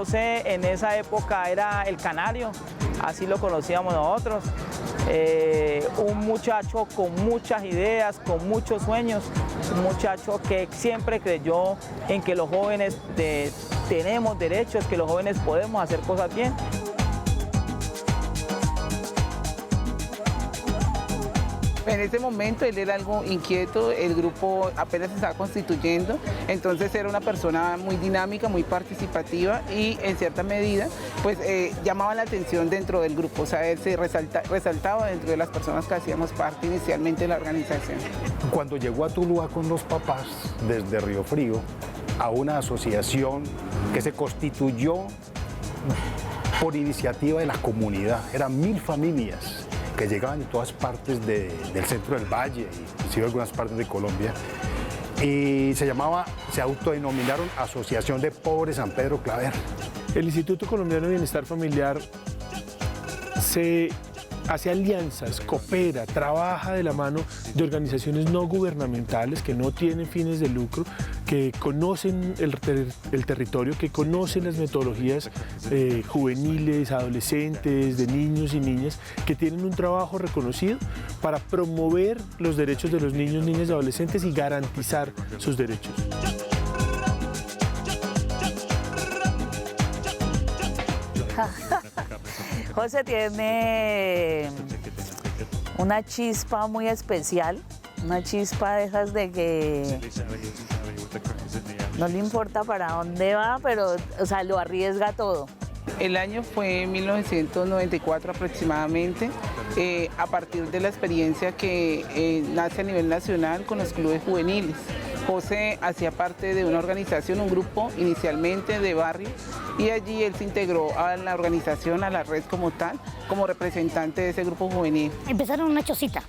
José en esa época era el canario, así lo conocíamos nosotros. Un muchacho con muchas ideas, con muchos sueños, un muchacho que siempre creyó en que los jóvenes tenemos derechos, que los jóvenes podemos hacer cosas bien. En ese momento él era algo inquieto, el grupo apenas se estaba constituyendo, entonces era una persona muy dinámica, muy participativa y en cierta medida pues llamaba la atención dentro del grupo, o sea, él se resaltaba dentro de las personas que hacíamos parte inicialmente de la organización. Cuando llegó a Tuluá con los papás desde Río Frío a una asociación que se constituyó por iniciativa de la comunidad, eran 1000 familias que llegaban de todas partes del centro del valle, inclusive algunas partes de Colombia, y se autodenominaron Asociación de Pobres San Pedro Claver. El Instituto Colombiano de Bienestar Familiar se hace alianzas, coopera, trabaja de la mano de organizaciones no gubernamentales que no tienen fines de lucro, que conocen el territorio, que conocen las metodologías juveniles, adolescentes, de niños y niñas, que tienen un trabajo reconocido para promover los derechos de los niños, niñas y adolescentes y garantizar sus derechos. José tiene una chispa muy especial, una chispa de esas de que no le importa para dónde va, pero o sea, lo arriesga todo. El año fue 1994 aproximadamente, a partir de la experiencia que nace a nivel nacional con los clubes juveniles. José hacía parte de una organización, un grupo inicialmente de barrio, y allí él se integró a la organización, a la red como tal, como representante de ese grupo juvenil. Empezaron una chocita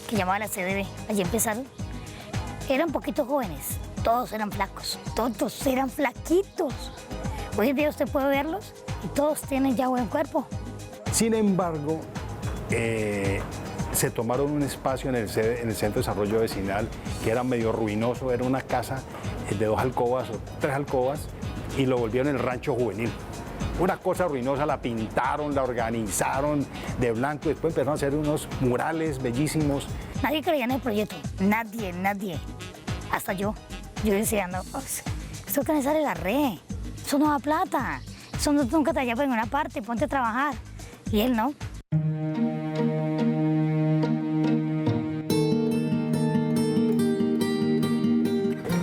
que llamaba la CDB, allí empezaron. Eran poquitos jóvenes, todos eran flacos, todos eran flaquitos. Hoy en día usted puede verlos y todos tienen ya buen cuerpo. Sin embargo, se tomaron un espacio en el Centro de Desarrollo Vecinal que era medio ruinoso, era una casa de 2 alcobas o 3 alcobas y lo volvieron el rancho juvenil. Una cosa ruinosa, la pintaron, la organizaron de blanco y después empezaron a hacer unos murales bellísimos. Nadie creía en el proyecto, nadie, nadie. Hasta yo. Yo decía, no, esto que me sale la red, eso no da plata, eso no, nunca te lleva en ninguna parte, ponte a trabajar. Y él no.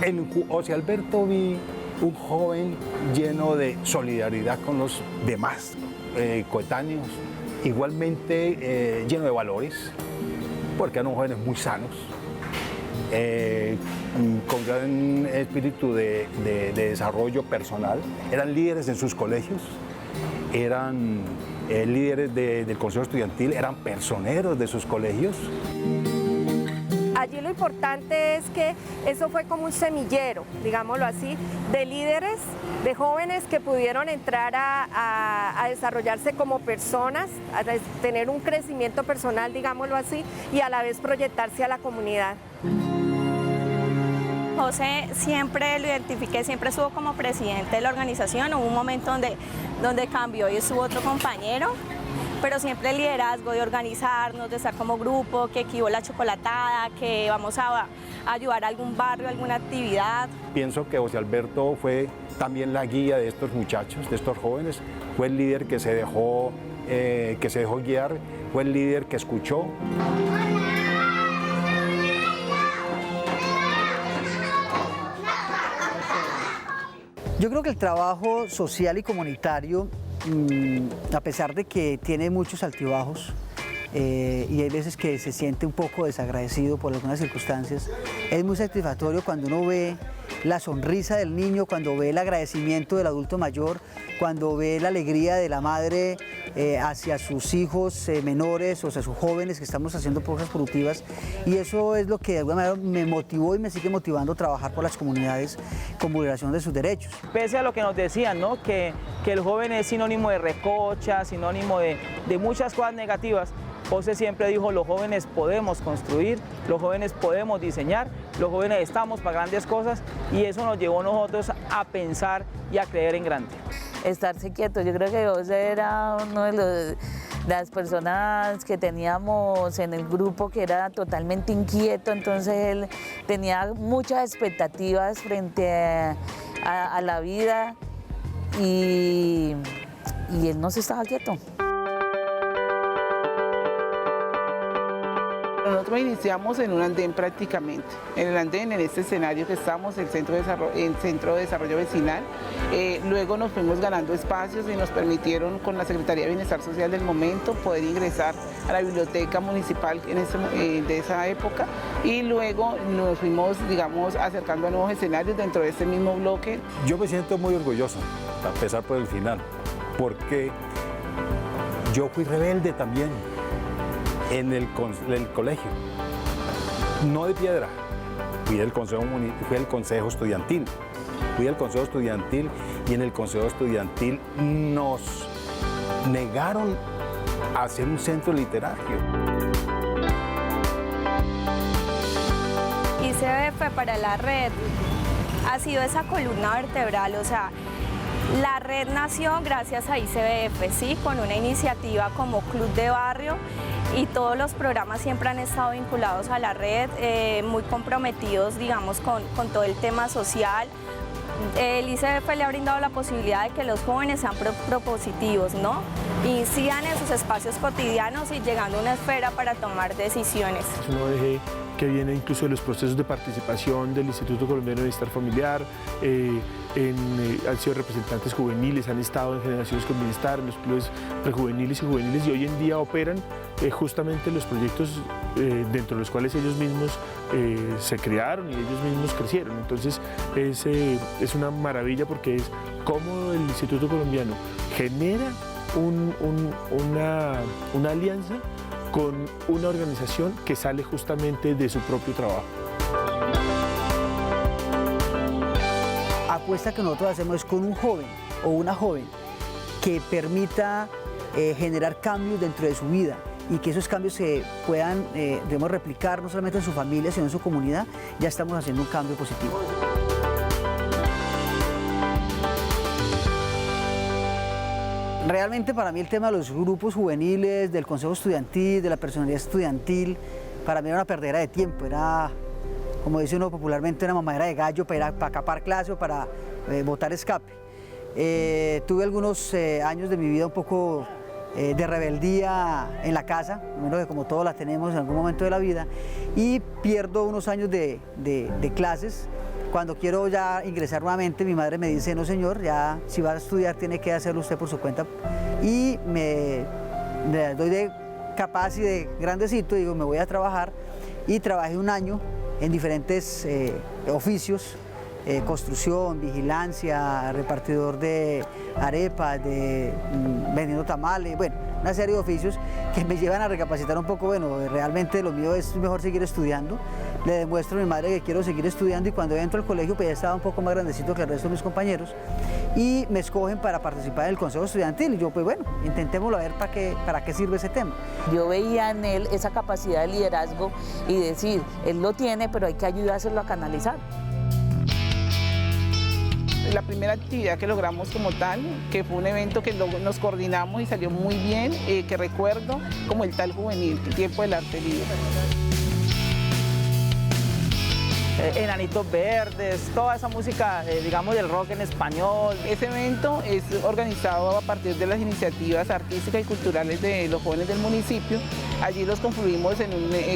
En José Alberto vi un joven lleno de solidaridad con los demás coetáneos, igualmente lleno de valores, porque eran jóvenes muy sanos, con gran espíritu de desarrollo personal, eran líderes en sus colegios, eran líderes del consejo estudiantil, eran personeros de sus colegios. Allí lo importante es que eso fue como un semillero, digámoslo así, de líderes, de jóvenes que pudieron entrar a desarrollarse como personas, a tener un crecimiento personal, digámoslo así, y a la vez proyectarse a la comunidad. José siempre lo identifiqué, siempre estuvo como presidente de la organización. Hubo un momento donde cambió y estuvo otro compañero, pero siempre el liderazgo de organizarnos, de estar como grupo, que aquí hubo la chocolatada, que vamos a ayudar a algún barrio, alguna actividad. Pienso que José Alberto fue también la guía de estos muchachos, de estos jóvenes, fue el líder que se dejó guiar, fue el líder que escuchó. Yo creo que el trabajo social y comunitario, a pesar de que tiene muchos altibajos y hay veces que se siente un poco desagradecido por algunas circunstancias, es muy satisfactorio cuando uno ve la sonrisa del niño, cuando ve el agradecimiento del adulto mayor, cuando ve la alegría de la madre hacia sus hijos menores o hacia sus jóvenes que estamos haciendo cosas productivas, y eso es lo que de alguna manera me motivó y me sigue motivando a trabajar por las comunidades con vulneración de sus derechos. Pese a lo que nos decían, ¿no? que el joven es sinónimo de recocha, sinónimo de muchas cosas negativas, José siempre dijo: los jóvenes podemos construir, los jóvenes podemos diseñar, los jóvenes estamos para grandes cosas, y eso nos llevó a nosotros a pensar y a creer en grande. estarse quieto. Yo creo que José era uno de las personas que teníamos en el grupo que era totalmente inquieto, entonces él tenía muchas expectativas frente a la vida y él no se estaba quieto. Nosotros iniciamos en un andén prácticamente, en el andén, en este escenario que estamos, el Centro de Desarrollo Vecinal. Luego nos fuimos ganando espacios y nos permitieron con la Secretaría de Bienestar Social del momento poder ingresar a la biblioteca municipal de esa época y luego nos fuimos, digamos, acercando a nuevos escenarios dentro de este mismo bloque. Yo me siento muy orgulloso, a pesar por el final, porque yo fui rebelde también en el colegio, no de piedra, fui del consejo estudiantil. Fui al consejo estudiantil y en el consejo estudiantil nos negaron a hacer un centro literario. ICBF para la red ha sido esa columna vertebral, o sea, la red nació gracias a ICBF, ¿sí? Con una iniciativa como Club de Barrio y todos los programas siempre han estado vinculados a la red, muy comprometidos, digamos, con todo el tema social. El ICBF le ha brindado la posibilidad de que los jóvenes sean propositivos, ¿no? Incidan en sus espacios cotidianos y llegando a una esfera para tomar decisiones. Es una ONG que viene incluso de los procesos de participación del Instituto Colombiano de Bienestar Familiar, han sido representantes juveniles, han estado en Generaciones con Bienestar, en los clubes prejuveniles y juveniles y hoy en día operan justamente los proyectos dentro de los cuales ellos mismos se crearon y ellos mismos crecieron. Entonces es una maravilla porque es cómo el Instituto Colombiano genera una alianza con una organización que sale justamente de su propio trabajo. Apuesta que nosotros hacemos es con un joven o una joven que permita generar cambios dentro de su vida y que esos cambios se puedan debemos replicar no solamente en su familia sino en su comunidad, ya estamos haciendo un cambio positivo. Realmente para mí el tema de los grupos juveniles, del consejo estudiantil, de la personalidad estudiantil, para mí era una perdera de tiempo, era, como dice uno popularmente, una mamadera de gallo para acapar clase o para botar escape. Tuve algunos años de mi vida un poco de rebeldía en la casa, menos que como todos la tenemos en algún momento de la vida, y pierdo unos años de clases. Cuando quiero ya ingresar nuevamente, mi madre me dice, no señor, ya si va a estudiar tiene que hacerlo usted por su cuenta. Y me doy de capaz y de grandecito, digo, me voy a trabajar. Y trabajé un año en diferentes oficios, construcción, vigilancia, repartidor de arepas, vendiendo tamales, bueno, una serie de oficios que me llevan a recapacitar un poco, bueno, realmente lo mío es mejor seguir estudiando. Le demuestro a mi madre que quiero seguir estudiando y cuando entro al colegio pues ya estaba un poco más grandecito que el resto de mis compañeros y me escogen para participar en el consejo estudiantil y yo pues bueno, intentémoslo a ver para qué sirve ese tema. Yo veía en él esa capacidad de liderazgo y decir, él lo tiene pero hay que ayudárselo a canalizar. La primera actividad que logramos como tal, que fue un evento que nos coordinamos y salió muy bien, que recuerdo como el tal juvenil, el tiempo del arte libre. Enanitos Verdes, toda esa música, digamos, del rock en español. Ese evento es organizado a partir de las iniciativas artísticas y culturales de los jóvenes del municipio. Allí los confluimos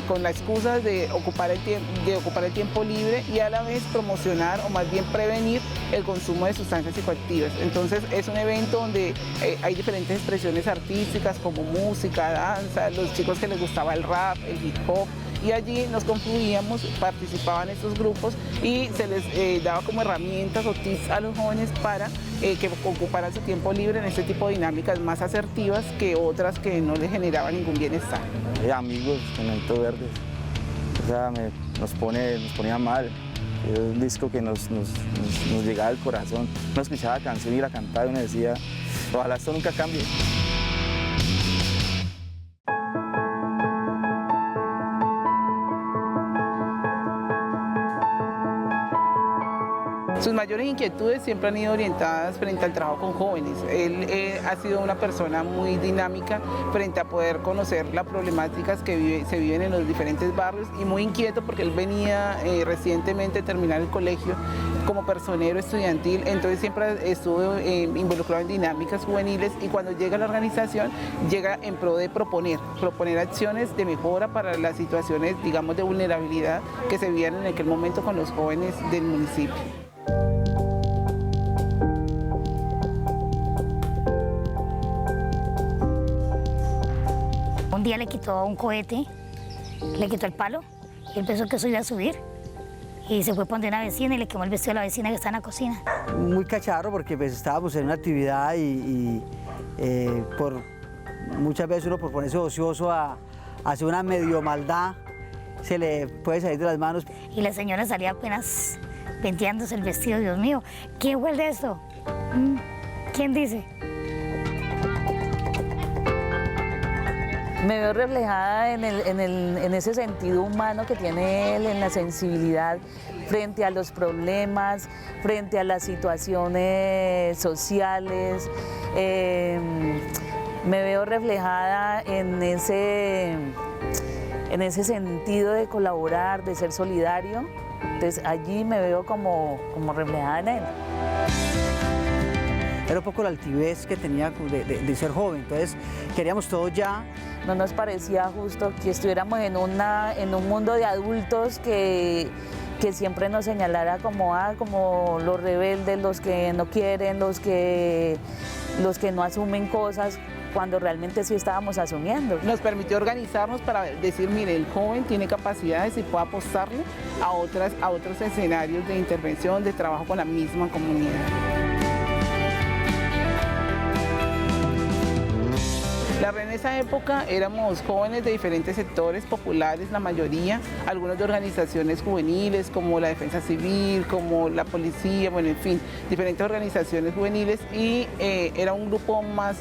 con la excusa de ocupar el tiempo libre y a la vez promocionar o más bien prevenir el consumo de sustancias psicoactivas. Entonces es un evento donde hay diferentes expresiones artísticas como música, danza, los chicos que les gustaba el rap, el hip hop, y allí nos confluíamos, participaban estos grupos y se les daba como herramientas o tips a los jóvenes para que ocuparan su tiempo libre en este tipo de dinámicas más asertivas que otras que no les generaban ningún bienestar. Amigos, Enanitos Verdes, o sea, nos ponía mal. Es un disco que nos llegaba al corazón. Uno escuchaba la canción y la cantaba y uno decía, ojalá esto nunca cambie. Sus mayores inquietudes siempre han ido orientadas frente al trabajo con jóvenes. Él ha sido una persona muy dinámica frente a poder conocer las problemáticas que se viven en los diferentes barrios y muy inquieto porque él venía recientemente a terminar el colegio como personero estudiantil, entonces siempre estuvo involucrado en dinámicas juveniles y cuando llega a la organización llega en pro de proponer acciones de mejora para las situaciones, digamos, de vulnerabilidad que se vivían en aquel momento con los jóvenes del municipio. Un día le quitó un cohete, le quitó el palo y él pensó que eso iba a subir. Y se fue a poner a una vecina y le quemó el vestido a la vecina que está en la cocina. Muy cacharro porque pues, estábamos en una actividad y por muchas veces uno por ponerse ocioso a hacer una medio maldad se le puede salir de las manos. Y la señora salía apenas venteándose el vestido, Dios mío, ¿quién huele esto? ¿Quién dice? Me veo reflejada en ese sentido humano que tiene él, en la sensibilidad frente a los problemas, frente a las situaciones sociales. Me veo reflejada en ese sentido de colaborar, de ser solidario. Entonces allí me veo como reflejada en él. Era un poco la altivez que tenía de ser joven, entonces queríamos todo ya. No nos parecía justo que estuviéramos en un mundo de adultos que siempre nos señalara como los rebeldes, los que no quieren, los que no asumen cosas, cuando realmente sí estábamos asumiendo. Nos permitió organizarnos para decir, mire, el joven tiene capacidades y puede apostarle a otros escenarios de intervención, de trabajo con la misma comunidad. En esa época éramos jóvenes de diferentes sectores populares, la mayoría, algunos de organizaciones juveniles como la Defensa Civil, como la Policía, bueno, en fin, diferentes organizaciones juveniles y era un grupo más,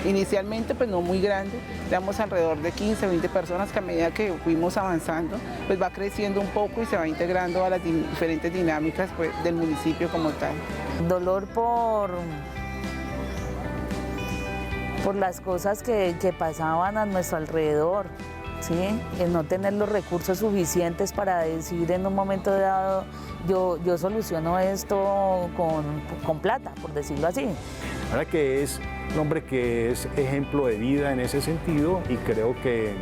inicialmente pues no muy grande, éramos alrededor de 15 o 20 personas que a medida que fuimos avanzando pues va creciendo un poco y se va integrando a las diferentes dinámicas pues, del municipio como tal. Dolor por las cosas que pasaban a nuestro alrededor, ¿sí? El no tener los recursos suficientes para decir en un momento dado, yo soluciono esto con plata, por decirlo así. Ahora que es un hombre que es ejemplo de vida en ese sentido y creo que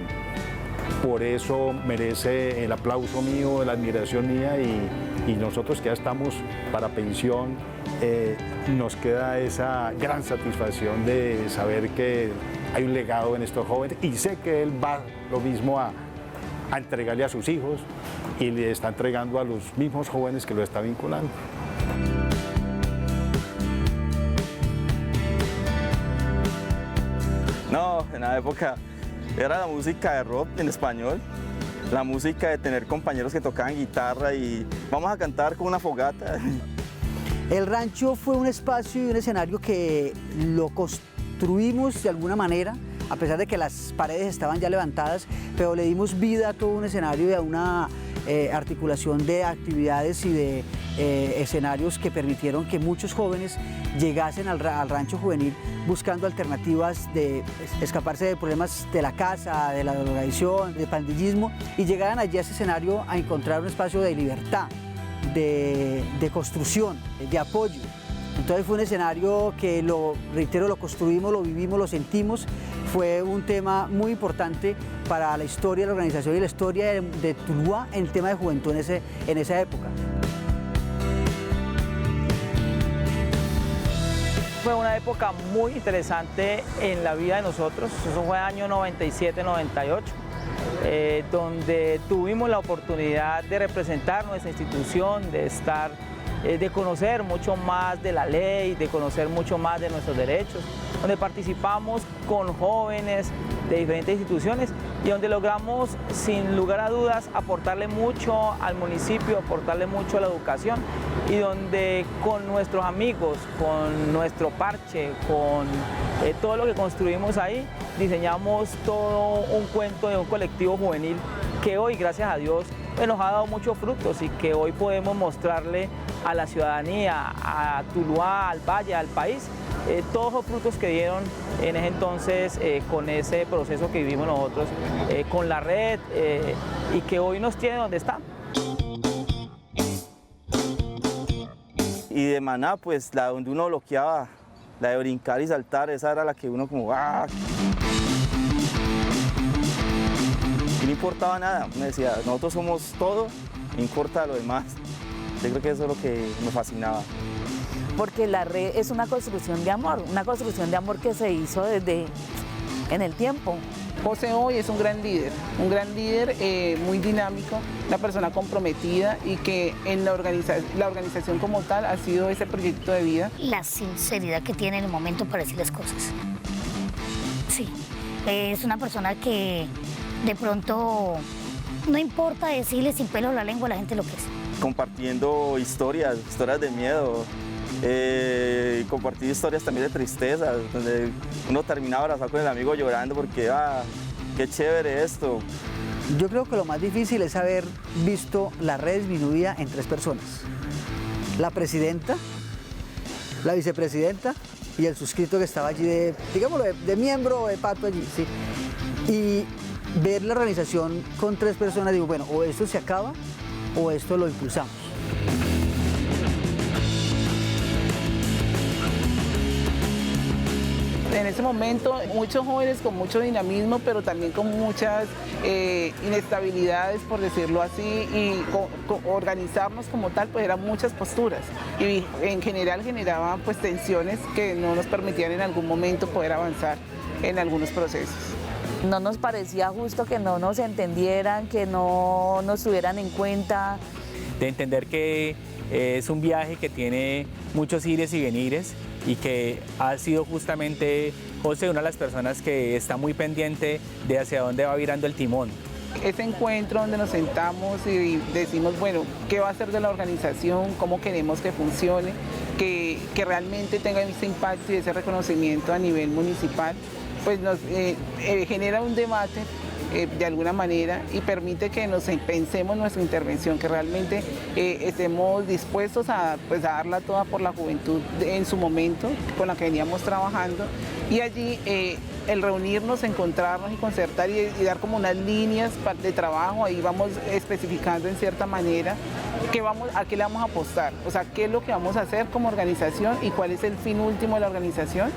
por eso merece el aplauso mío, la admiración mía y nosotros que ya estamos para pensión, nos queda esa gran satisfacción de saber que hay un legado en estos jóvenes y sé que él va lo mismo a entregarle a sus hijos y le está entregando a los mismos jóvenes que lo está vinculando. No, en la época era la música de rock en español, la música de tener compañeros que tocaban guitarra y vamos a cantar con una fogata. El rancho fue un espacio y un escenario que lo construimos de alguna manera, a pesar de que las paredes estaban ya levantadas, pero le dimos vida a todo un escenario y a una articulación de actividades y de escenarios que permitieron que muchos jóvenes llegasen al rancho juvenil buscando alternativas de escaparse de problemas de la casa, de la drogadicción, del pandillismo y llegaran allí a ese escenario a encontrar un espacio de libertad, de construcción, de apoyo. Entonces fue un escenario que, reitero, lo construimos, lo vivimos, lo sentimos. Fue un tema muy importante para la historia de la organización y la historia de Tuluá en el tema de juventud en esa época. Fue una época muy interesante en la vida de nosotros, eso fue el año 97-98. Donde tuvimos la oportunidad de representar nuestra institución, de conocer mucho más de la ley, de conocer mucho más de nuestros derechos, donde participamos con jóvenes de diferentes instituciones y donde logramos, sin lugar a dudas, aportarle mucho al municipio, aportarle mucho a la educación y donde con nuestros amigos, con nuestro parche, con todo lo que construimos ahí, diseñamos todo un cuento de un colectivo juvenil que hoy, gracias a Dios, nos ha dado muchos frutos y que hoy podemos mostrarle a la ciudadanía, a Tuluá, al valle, al país, todos los frutos que dieron en ese entonces con ese proceso que vivimos nosotros, con la red y que hoy nos tiene donde está. Y de Maná, pues la donde uno bloqueaba, la de brincar y saltar, esa era la que uno como ¡ah! Y no importaba nada, me decía, nosotros somos todo, no importa lo demás. Yo creo que eso es lo que me fascinaba. Porque la red es una construcción de amor que se hizo desde en el tiempo. José hoy es un gran líder muy dinámico, una persona comprometida y que en la organización como tal ha sido ese proyecto de vida. La sinceridad que tiene en el momento para decir las cosas. Sí, es una persona que de pronto no importa decirle sin pelo en la lengua a la gente lo que es. Compartiendo historias de miedo, compartir historias también de tristeza, donde uno terminaba abrazado con el amigo llorando porque qué chévere esto. Yo creo que lo más difícil es haber visto la red disminuida en 3 personas. La presidenta, la vicepresidenta y el suscrito que estaba allí de miembro de pato allí, ¿sí? Y ver la organización con 3 personas, digo, bueno, o esto se acaba o esto lo impulsamos. En ese momento, muchos jóvenes con mucho dinamismo, pero también con muchas inestabilidades, por decirlo así, y organizarnos como tal, pues eran muchas posturas. Y en general generaban pues tensiones que no nos permitían en algún momento poder avanzar en algunos procesos. No nos parecía justo que no nos entendieran, que no nos tuvieran en cuenta. De entender que es un viaje que tiene muchos ires y venires y que ha sido justamente José una de las personas que está muy pendiente de hacia dónde va virando el timón. Ese encuentro donde nos sentamos y decimos, bueno, ¿qué va a hacer de la organización? ¿Cómo queremos que funcione? Que realmente tenga ese impacto y ese reconocimiento a nivel municipal, pues nos genera un debate de alguna manera y permite que nos pensemos nuestra intervención, que realmente estemos dispuestos a darla toda por la juventud en su momento, con la que veníamos trabajando, y allí el reunirnos, encontrarnos y concertar y dar como unas líneas de trabajo, ahí vamos especificando en cierta manera a qué le vamos a apostar, o sea, qué es lo que vamos a hacer como organización y cuál es el fin último de la organización,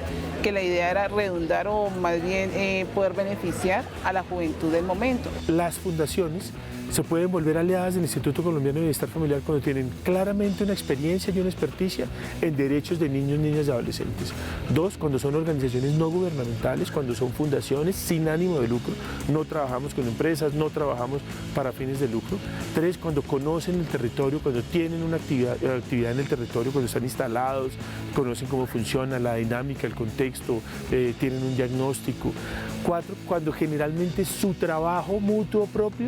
que la idea era redundar o más bien poder beneficiar a la juventud del momento. Las fundaciones se pueden volver aliadas del Instituto Colombiano de Bienestar Familiar cuando tienen claramente una experiencia y una experticia en derechos de niños, niñas y adolescentes. 2, cuando son organizaciones no gubernamentales, cuando son fundaciones sin ánimo de lucro, no trabajamos con empresas, no trabajamos para fines de lucro. 3, cuando conocen el territorio, cuando tienen una actividad en el territorio, cuando están instalados, conocen cómo funciona la dinámica, el contexto, tienen un diagnóstico. 4, cuando generalmente su trabajo mutuo propio,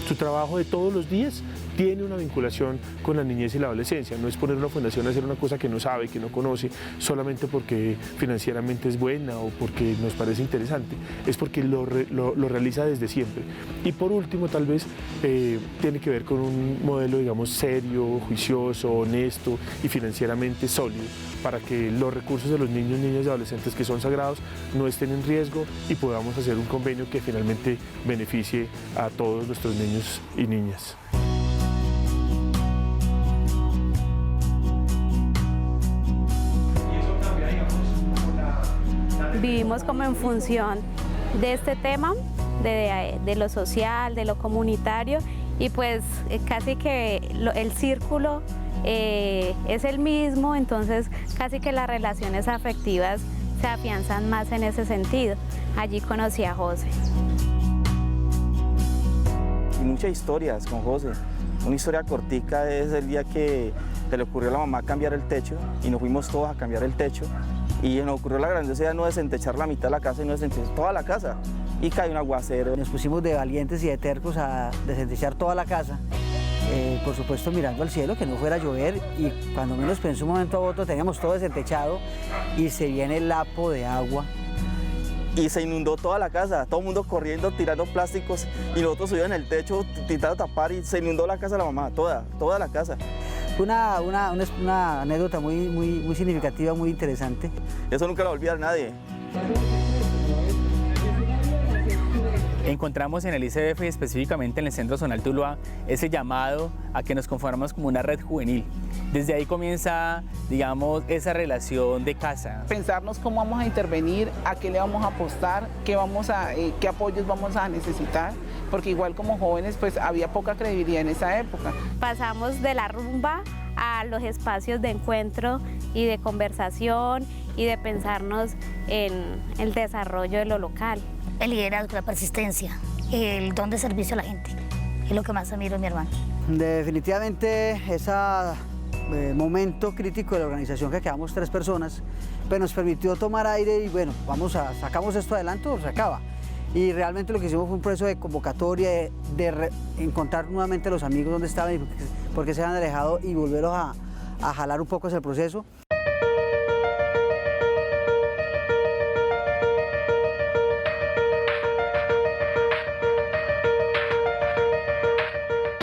su trabajo de todos los días tiene una vinculación con la niñez y la adolescencia. No es poner una fundación a hacer una cosa que no sabe, que no conoce, solamente porque financieramente es buena o porque nos parece interesante. Es porque lo realiza desde siempre. Y por último, tal vez, tiene que ver con un modelo, digamos, serio, juicioso, honesto y financieramente sólido, para que los recursos de los niños, niñas y adolescentes que son sagrados no estén en riesgo y podamos hacer un convenio que finalmente beneficie a todos nuestros niños y niñas. Vivimos como en función de este tema, de lo social, de lo comunitario, y pues casi que el círculo es el mismo, entonces casi que las relaciones afectivas se afianzan más en ese sentido. Allí conocí a José. Y muchas historias con José. Una historia cortica es el día que le ocurrió a la mamá cambiar el techo y nos fuimos todos a cambiar el techo. Y nos ocurrió la grandiosa idea no desentechar la mitad de la casa y no desentechar toda la casa. Y cae un aguacero. Nos pusimos de valientes y de tercos a desentechar toda la casa. Por supuesto mirando al cielo, que no fuera a llover, y cuando menos pensé un momento a otro teníamos todo desentechado y se viene el lapo de agua. Y se inundó toda la casa, todo el mundo corriendo, tirando plásticos, y nosotros subimos en el techo, intentando tapar, y se inundó la casa de la mamá, toda la casa. Fue una anécdota muy significativa, muy interesante. Eso nunca lo va a olvidar nadie. Encontramos en el ICBF y específicamente en el Centro Zonal Tuluá ese llamado a que nos conformamos como una red juvenil. Desde ahí comienza, digamos, esa relación de casa. Pensarnos cómo vamos a intervenir, a qué le vamos a apostar, qué apoyos vamos a necesitar, porque igual como jóvenes pues había poca credibilidad en esa época. Pasamos de la rumba a los espacios de encuentro y de conversación y de pensarnos en el desarrollo de lo local. El liderazgo, la persistencia, el don de servicio a la gente, es lo que más admiro en mi hermano. Definitivamente ese momento crítico de la organización, que quedamos 3 personas, pues nos permitió tomar aire y bueno, sacamos esto adelante o se acaba. Y realmente lo que hicimos fue un proceso de convocatoria, de encontrar nuevamente a los amigos donde estaban y por qué se habían alejado y volverlos a jalar un poco hacia el proceso.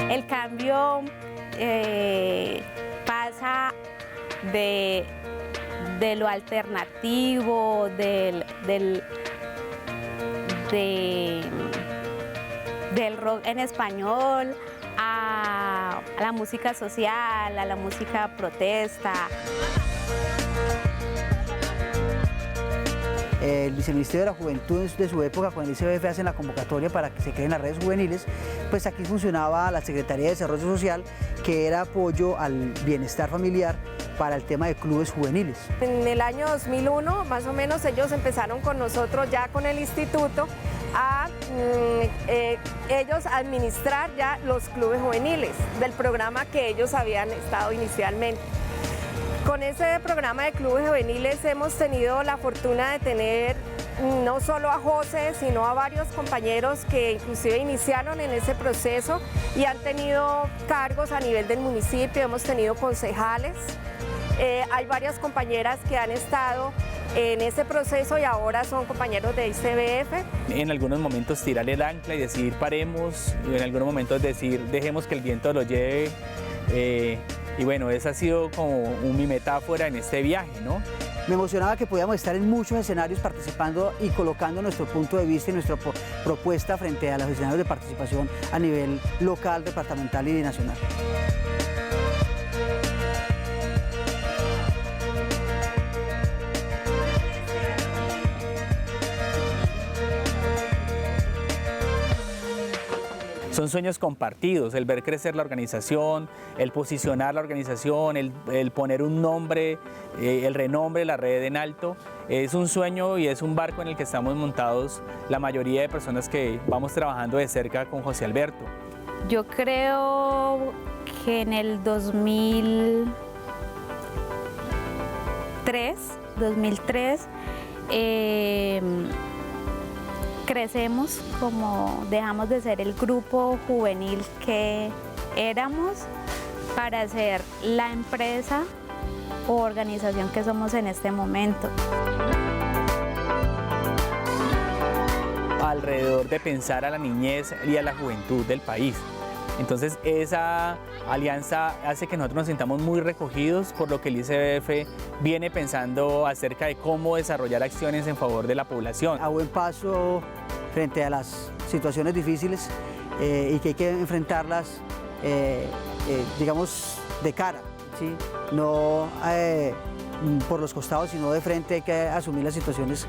El cambio pasa de lo alternativo, del rock en español a la música social, a la música protesta. El Viceministerio de la Juventud de su época, con el ICBF, hacen la convocatoria para que se creen las redes juveniles, pues aquí funcionaba la Secretaría de Desarrollo Social, que era apoyo al bienestar familiar para el tema de clubes juveniles. En el año 2001, más o menos, ellos empezaron con nosotros ya con el instituto a ellos administrar ya los clubes juveniles del programa que ellos habían estado inicialmente. Con ese programa de clubes juveniles hemos tenido la fortuna de tener no solo a José, sino a varios compañeros que inclusive iniciaron en ese proceso y han tenido cargos a nivel del municipio, hemos tenido concejales, hay varias compañeras que han estado en ese proceso y ahora son compañeros de ICBF. En algunos momentos tirar el ancla y decir paremos, y en algunos momentos decir dejemos que el viento lo lleve. Y bueno, esa ha sido como mi metáfora en este viaje, ¿no? Me emocionaba que podíamos estar en muchos escenarios participando y colocando nuestro punto de vista y nuestra propuesta frente a los escenarios de participación a nivel local, departamental y nacional. Son sueños compartidos, el ver crecer la organización, el posicionar la organización, el poner un nombre, el renombre, la red en alto. Es un sueño y es un barco en el que estamos montados la mayoría de personas que vamos trabajando de cerca con José Alberto. Yo creo que en el 2003 crecemos, como dejamos de ser el grupo juvenil que éramos para ser la empresa o organización que somos en este momento. Alrededor de pensar a la niñez y a la juventud del país. Entonces esa alianza hace que nosotros nos sintamos muy recogidos por lo que el ICBF viene pensando acerca de cómo desarrollar acciones en favor de la población. A buen paso frente a las situaciones difíciles y que hay que enfrentarlas, digamos, de cara, ¿sí? No por los costados, sino de frente. Hay que asumir las situaciones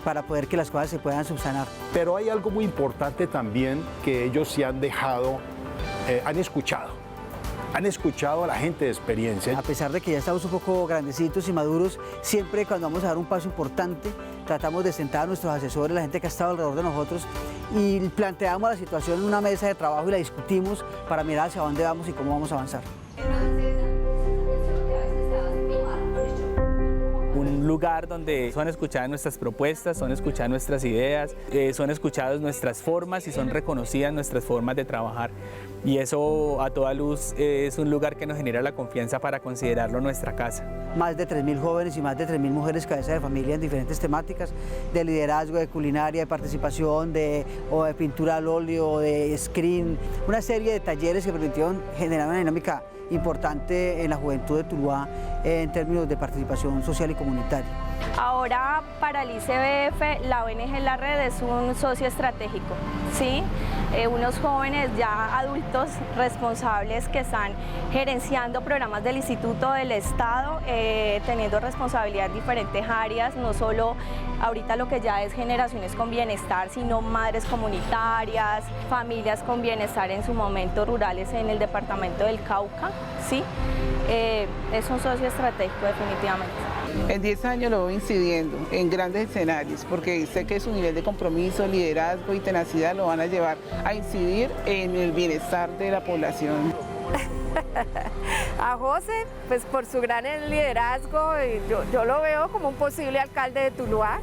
para poder que las cosas se puedan subsanar. Pero hay algo muy importante también que ellos se han dejado, han escuchado a la gente de experiencia. A pesar de que ya estamos un poco grandecitos y maduros, siempre cuando vamos a dar un paso importante, tratamos de sentar a nuestros asesores, la gente que ha estado alrededor de nosotros, y planteamos la situación en una mesa de trabajo y la discutimos para mirar hacia dónde vamos y cómo vamos a avanzar. Un lugar donde son escuchadas nuestras propuestas, son escuchadas nuestras ideas, son escuchadas nuestras formas y son reconocidas nuestras formas de trabajar. Y eso a toda luz es un lugar que nos genera la confianza para considerarlo nuestra casa. más de 3.000 jóvenes y más de 3.000 mujeres cabeza de familia en diferentes temáticas, de liderazgo, de culinaria, de participación, de pintura al óleo, de screen, una serie de talleres que permitieron generar una dinámica importante en la juventud de Tuluá en términos de participación social y comunitaria. Ahora para el ICBF la ONG La Red es un socio estratégico, ¿sí? Unos jóvenes ya adultos responsables que están gerenciando programas del Instituto del Estado, teniendo responsabilidad en diferentes áreas, no solo ahorita lo que ya es generaciones con bienestar, sino madres comunitarias, familias con bienestar en su momento rurales en el departamento del Cauca, ¿sí? Es un socio estratégico definitivamente. En 10 años lo voy incidiendo en grandes escenarios porque sé que su nivel de compromiso, liderazgo y tenacidad lo van a llevar a incidir en el bienestar de la población. A José, pues por su gran liderazgo, yo lo veo como un posible alcalde de Tuluá.